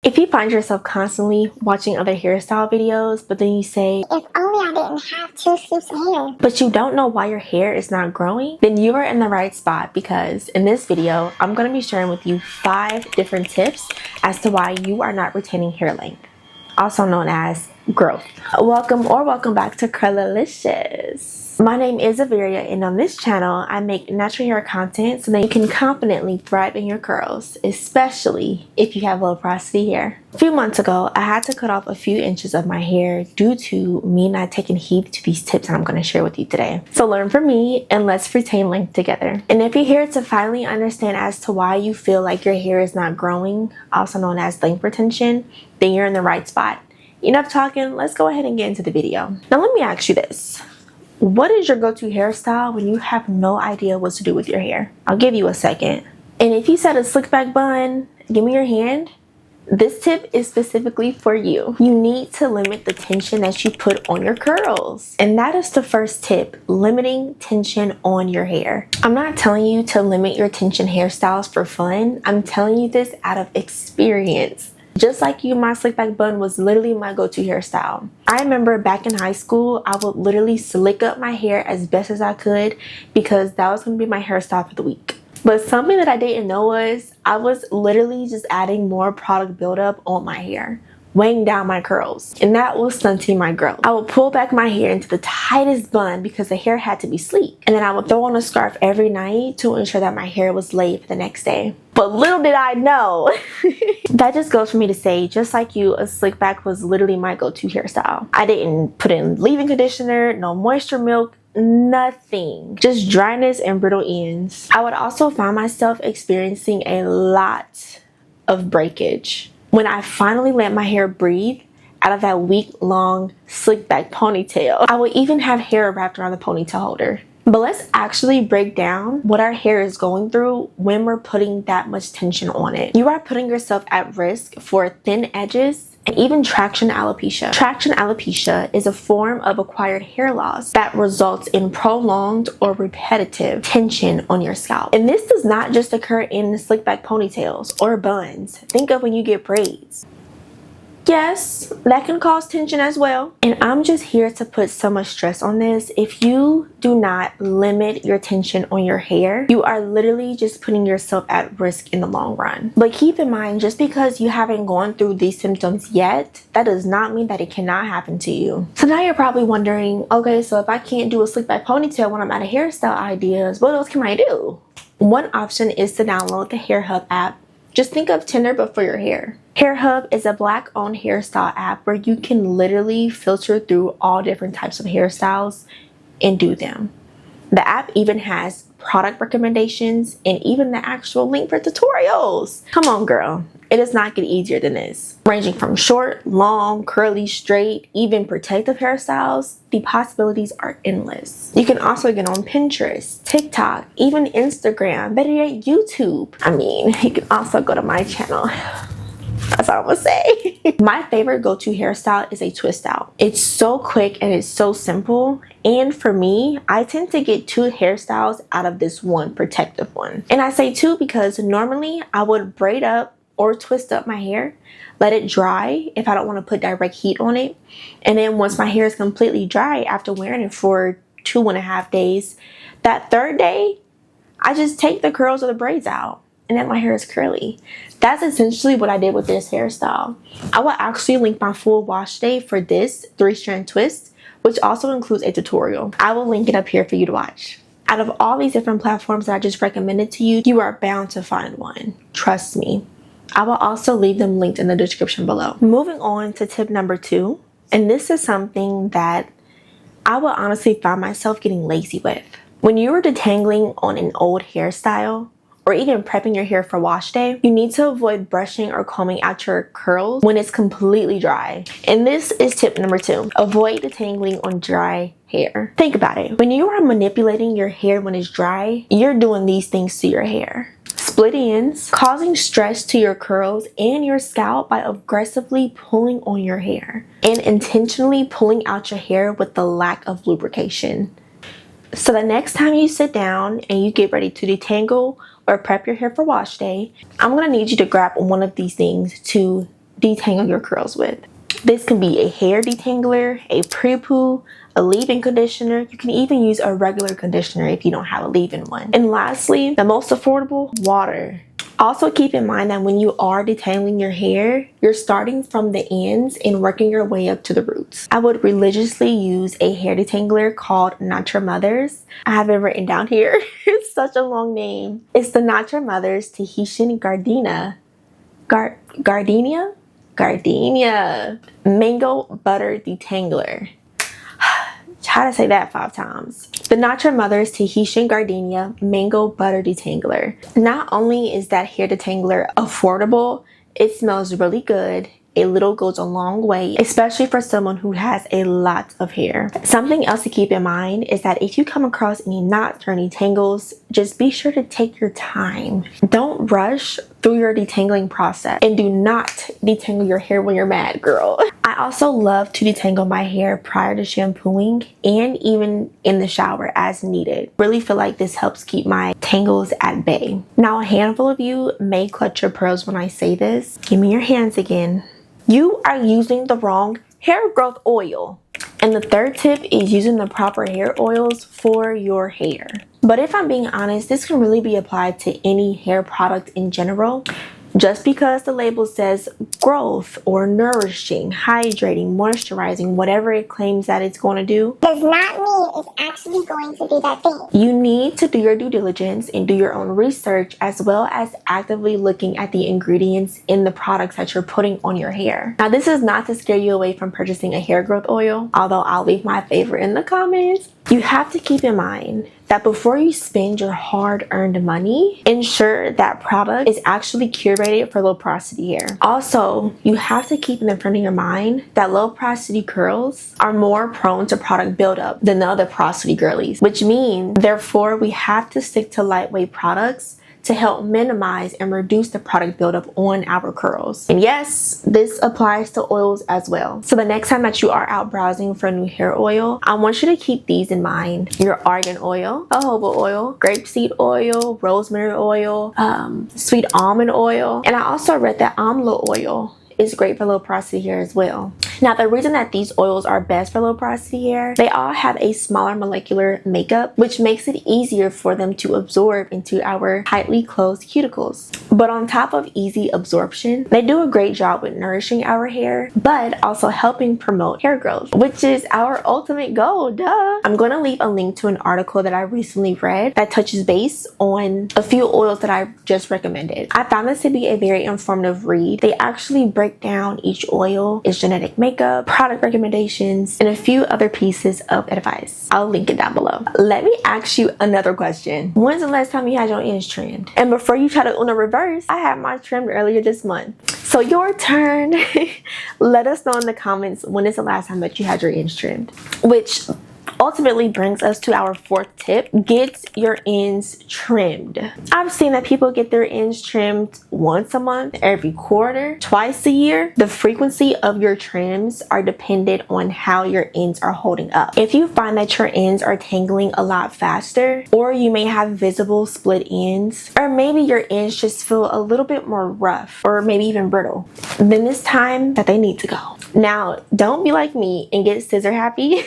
If you find yourself constantly watching other hairstyle videos, but then you say, if only I didn't have 2 swoops of hair, but you don't know why your hair is not growing, then you are in the right spot, because in this video, I'm going to be sharing with you 5 different tips as to why you are not retaining hair length, also known as growth. Welcome back to Curlylicious. My name is Averia, and on this channel, I make natural hair content so that you can confidently thrive in your curls, especially if you have low porosity hair. A few months ago, I had to cut off a few inches of my hair due to me not taking heed to these tips I'm going to share with you today. So learn from me and let's retain length together. And if you're here to finally understand as to why you feel like your hair is not growing, also known as length retention, then you're in the right spot. Enough talking, let's go ahead and get into the video. Now let me ask you this. What is your go-to hairstyle when you have no idea what to do with your hair? I'll give you a second. And if you said a slick back bun, give me your hand. This tip is specifically for you. You need to limit the tension that you put on your curls. And that is the first tip, limiting tension on your hair. I'm not telling you to limit your tension hairstyles for fun. I'm telling you this out of experience. Just like you, my slick back bun was literally my go-to hairstyle. I remember back in high school, I would literally slick up my hair as best as I could because that was going to be my hairstyle for the week. But something that I didn't know was I was literally just adding more product buildup on my hair, weighing down my curls, and that was stunting my growth. I would pull back my hair into the tightest bun because the hair had to be sleek, and then I would throw on a scarf every night to ensure that my hair was laid for the next day. But little did I know, that just goes for me to say, just like you, a slick back was literally my go-to hairstyle. I didn't put in leave-in conditioner, no moisture milk, nothing, just dryness and brittle ends. I would also find myself experiencing a lot of breakage when I finally let my hair breathe out of that week-long slick back ponytail. I would even have hair wrapped around the ponytail holder. But let's actually break down what our hair is going through when we're putting that much tension on it. You are putting yourself at risk for thin edges and even traction alopecia. Traction alopecia is a form of acquired hair loss that results in prolonged or repetitive tension on your scalp. And this does not just occur in slick back ponytails or buns. Think of when you get braids. Yes, that can cause tension as well. And I'm just here to put so much stress on this. If you do not limit your tension on your hair, you are literally just putting yourself at risk in the long run. But keep in mind, just because you haven't gone through these symptoms yet, that does not mean that it cannot happen to you. So now you're probably wondering, okay, so if I can't do a slick back ponytail when I'm out of hairstyle ideas, what else can I do? One option is to download the Hair Hub app. Just think of Tinder, but for your hair. Hair Hub is a Black-owned hairstyle app where you can literally filter through all different types of hairstyles and do them. The app even has product recommendations and even the actual link for tutorials. Come on, girl. It does not get easier than this. Ranging from short, long, curly, straight, even protective hairstyles, the possibilities are endless. You can also get on Pinterest, TikTok, even Instagram, better yet, YouTube. I mean, you can also go to my channel. That's all I'm gonna say. My favorite go-to hairstyle is a twist out. It's so quick and it's so simple. And for me, I tend to get 2 hairstyles out of this one protective one. And I say 2 because normally I would braid up or twist up my hair, let it dry if I don't want to put direct heat on it. And then once my hair is completely dry after wearing it for 2.5 days, that 3rd day, I just take the curls or the braids out. And then my hair is curly. That's essentially what I did with this hairstyle. I will actually link my full wash day for this 3-strand twist, which also includes a tutorial. I will link it up here for you to watch. Out of all these different platforms that I just recommended to you, you are bound to find one. Trust me. I will also leave them linked in the description below. Moving on to tip number 2, and this is something that I will honestly find myself getting lazy with. When you are detangling on an old hairstyle, or even prepping your hair for wash day, you need to avoid brushing or combing out your curls when it's completely dry. And this is tip number 2. Avoid detangling on dry hair. Think about it. When you are manipulating your hair when it's dry, you're doing these things to your hair. Split ends, causing stress to your curls and your scalp by aggressively pulling on your hair, and intentionally pulling out your hair with the lack of lubrication. So the next time you sit down and you get ready to detangle or prep your hair for wash day, I'm gonna need you to grab one of these things to detangle your curls with. This can be a hair detangler, a pre-poo, a leave-in conditioner. You can even use a regular conditioner if you don't have a leave-in one. And lastly, the most affordable, water. Also keep in mind that when you are detangling your hair, you're starting from the ends and working your way up to the roots. I would religiously use a hair detangler called Nature Mothers. I have it written down here. It's such a long name. It's the Nature Mothers Tahitian Gardenia Mango Butter Detangler. Try to say that 5 times. The Nature Mothers Tahitian Gardenia Mango Butter Detangler. Not only is that hair detangler affordable, it smells really good. A little goes a long way, especially for someone who has a lot of hair. Something else to keep in mind is that if you come across any knots or any tangles, just be sure to take your time. Don't rush through your detangling process, and do not detangle your hair when you're mad, girl. I also love to detangle my hair prior to shampooing and even in the shower as needed. Really feel like this helps keep my tangles at bay. Now, a handful of you may clutch your pearls when I say this. Give me your hands again. You are using the wrong hair growth oil. And the third tip is using the proper hair oils for your hair. But if I'm being honest, this can really be applied to any hair product in general. Just because the label says growth or nourishing, hydrating, moisturizing, whatever it claims that it's going to do, does not mean it's actually going to do that thing. You need to do your due diligence and do your own research, as well as actively looking at the ingredients in the products that you're putting on your hair. Now, this is not to scare you away from purchasing a hair growth oil, although I'll leave my favorite in the comments. You have to keep in mind that before you spend your hard-earned money, ensure that product is actually curated for low porosity hair. Also, you have to keep in the front of your mind that low porosity curls are more prone to product buildup than the other porosity girlies, which means, therefore, we have to stick to lightweight products to help minimize and reduce the product buildup on our curls. And yes, this applies to oils as well. So the next time that you are out browsing for a new hair oil, I want you to keep these in mind. Your argan oil, jojoba oil, grapeseed oil, rosemary oil, sweet almond oil. And I also read that amla oil is great for low porosity hair as well. Now, the reason that these oils are best for low porosity hair, they all have a smaller molecular makeup, which makes it easier for them to absorb into our tightly closed cuticles. But on top of easy absorption, they do a great job with nourishing our hair, but also helping promote hair growth, which is our ultimate goal, duh. I'm going to leave a link to an article that I recently read that touches base on a few oils that I just recommended. I found this to be a very informative read. They actually break down each oil, its genetic makeup, product recommendations, and a few other pieces of advice. I'll link it down below. Let me ask you another question. When's the last time you had your ends trimmed? And before you try to Uno reverse, I had mine trimmed earlier this month. So your turn. Let us know in the comments when is the last time that you had your ends trimmed. Which ultimately brings us to our fourth tip: get your ends trimmed. I've seen that people get their ends trimmed once a month, every quarter, twice a year. The frequency of your trims are dependent on how your ends are holding up. If you find that your ends are tangling a lot faster, or you may have visible split ends, or maybe your ends just feel a little bit more rough or maybe even brittle, then it's time that they need to go. Now, don't be like me and get scissor happy.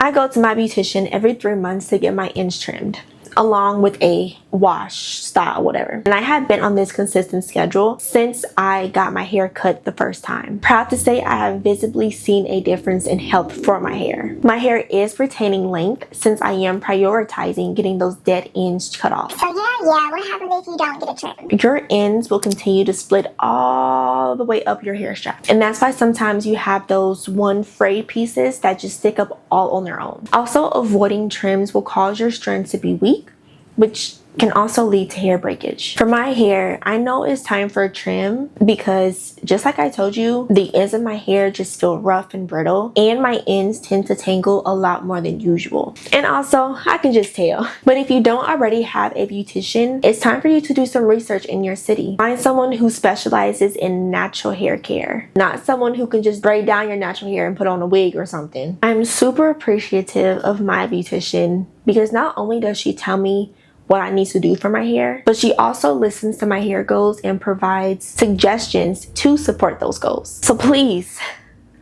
I go to my beautician every 3 months to get my ends trimmed, along with a wash style, whatever. And I have been on this consistent schedule since I got my hair cut the first time. Proud to say I have visibly seen a difference in health for my hair. My hair is retaining length since I am prioritizing getting those dead ends cut off. So yeah, what happens if you don't get it trimmed? Your ends will continue to split all the way up your hair strap. And that's why sometimes you have those one frayed pieces that just stick up all on their own. Also, avoiding trims will cause your strands to be weak, which can also lead to hair breakage. For my hair, I know it's time for a trim because, just like I told you, the ends of my hair just feel rough and brittle, and my ends tend to tangle a lot more than usual. And also, I can just tell. But if you don't already have a beautician, it's time for you to do some research in your city. Find someone who specializes in natural hair care, not someone who can just braid down your natural hair and put on a wig or something. I'm super appreciative of my beautician because not only does she tell me what I need to do for my hair, but she also listens to my hair goals and provides suggestions to support those goals. So please,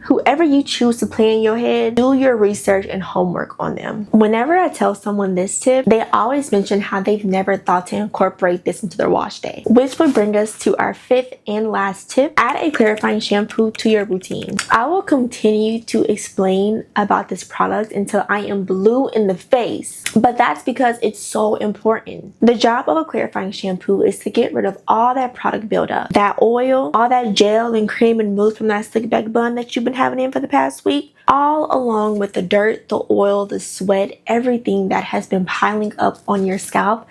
whoever you choose to play in your head, do your research and homework on them. Whenever I tell someone this tip, they always mention how they've never thought to incorporate this into their wash day. Which would bring us to our fifth and last tip: add a clarifying shampoo to your routine. I will continue to explain about this product until I am blue in the face, but that's because it's so important. The job of a clarifying shampoo is to get rid of all that product buildup, that oil, all that gel and cream and mousse from that slick back bun that you've been having in for the past week, all along with the dirt, the oil, the sweat, everything that has been piling up on your scalp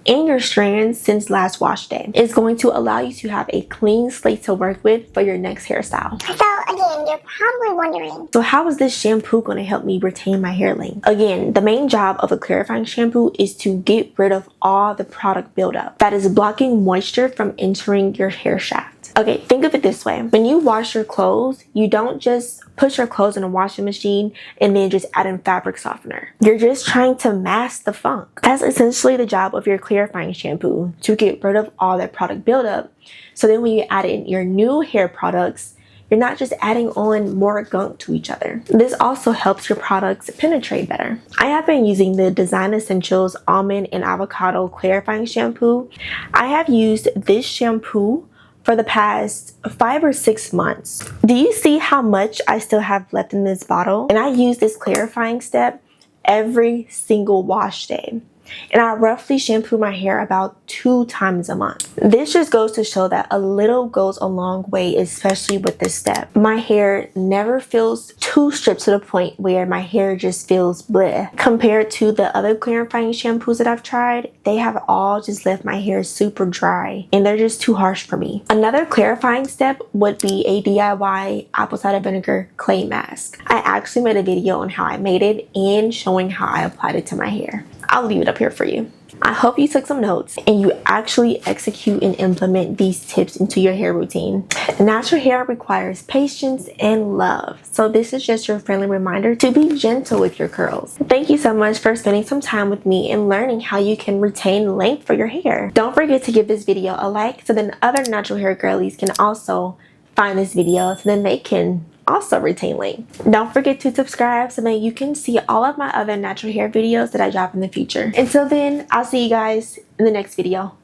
and your strands since last wash day. Is going to allow you to have a clean slate to work with for your next hairstyle. So again, you're probably wondering, so how is this shampoo going to help me retain my hair length? Again, the main job of a clarifying shampoo is to get rid of all the product buildup that is blocking moisture from entering your hair shaft. Okay, think of it this way. When you wash your clothes, you don't just put your clothes in a washing machine and then just add in fabric softener. You're just trying to mask the funk. That's essentially the job of your clarifying shampoo, to get rid of all that product buildup. So then when you add in your new hair products, you're not just adding on more gunk to each other. This also helps your products penetrate better. I have been using the Design Essentials Almond and Avocado Clarifying Shampoo. I have used this shampoo for the past 5 or 6 months. Do you see how much I still have left in this bottle? And I use this clarifying step every single wash day. And I roughly shampoo my hair about 2 times a month. This just goes to show that a little goes a long way, especially with this step. My hair never feels too stripped to the point where my hair just feels bleh. Compared to the other clarifying shampoos that I've tried, they have all just left my hair super dry and they're just too harsh for me. Another clarifying step would be a DIY apple cider vinegar clay mask. I actually made a video on how I made it and showing how I applied it to my hair. I'll leave it up here for you. I hope you took some notes and you actually execute and implement these tips into your hair routine. Natural hair requires patience and love. So this is just your friendly reminder to be gentle with your curls. Thank you so much for spending some time with me and learning how you can retain length for your hair. Don't forget to give this video a like so then other natural hair girlies can also find this video so then they can also retain length. Don't forget to subscribe so that you can see all of my other natural hair videos that I drop in the future. Until then, I'll see you guys in the next video.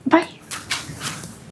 Bye.